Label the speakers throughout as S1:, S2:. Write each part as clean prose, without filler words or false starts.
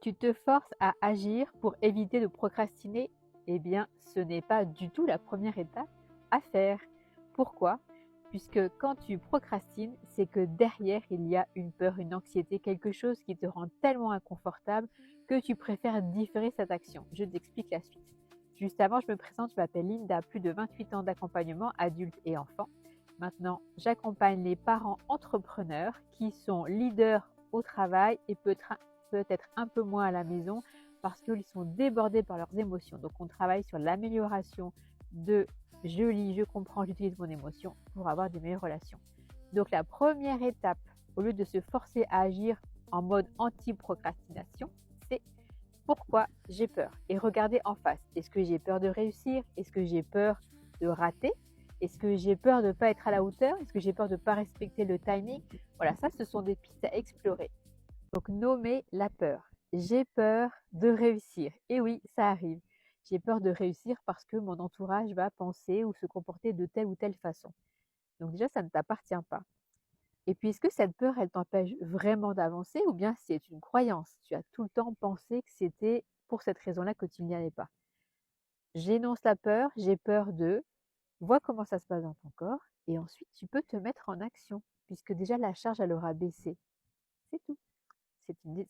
S1: Tu te forces à agir pour éviter de procrastiner? Eh bien, ce n'est pas du tout la première étape à faire. Pourquoi? Puisque quand tu procrastines, c'est que derrière, il y a une peur, une anxiété, quelque chose qui te rend tellement inconfortable que tu préfères différer cette action. Je t'explique la suite. Juste avant, je me présente, je m'appelle Linda, plus de 28 ans d'accompagnement adultes et enfants. Maintenant, j'accompagne les parents entrepreneurs qui sont leaders au travail et peut-être un peu moins à la maison parce qu'ils sont débordés par leurs émotions. Donc, on travaille sur l'amélioration de je lis, je comprends, j'utilise mon émotion pour avoir des meilleures relations. Donc, la première étape, au lieu de se forcer à agir en mode anti-procrastination, c'est pourquoi j'ai peur et regarder en face. Est-ce que j'ai peur de réussir? Est-ce que j'ai peur de rater? Est-ce que j'ai peur de ne pas être à la hauteur? Est-ce que j'ai peur de ne pas respecter le timing? Voilà, ça, ce sont des pistes à explorer. Donc, nommer la peur. J'ai peur de réussir. Et oui, ça arrive. J'ai peur de réussir parce que mon entourage va penser ou se comporter de telle ou telle façon. Donc déjà, ça ne t'appartient pas. Et puis, est-ce que cette peur, elle t'empêche vraiment d'avancer ou bien c'est une croyance? Tu as tout le temps pensé que c'était pour cette raison-là que tu n'y allais pas. J'énonce la peur, j'ai peur de, vois comment ça se passe dans ton corps et ensuite tu peux te mettre en action puisque déjà la charge, elle aura baissé. C'est tout.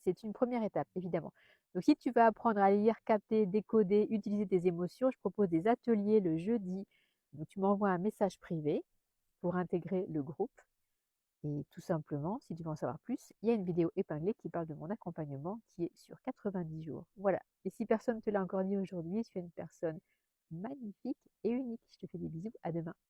S1: C'est une première étape, évidemment. Donc, si tu veux apprendre à lire, capter, décoder, utiliser tes émotions, je propose des ateliers le jeudi. Donc, tu m'envoies un message privé pour intégrer le groupe. Et tout simplement, si tu veux en savoir plus, il y a une vidéo épinglée qui parle de mon accompagnement qui est sur 90 jours. Voilà. Et si personne ne te l'a encore dit aujourd'hui, tu es une personne magnifique et unique. Je te fais des bisous. À demain.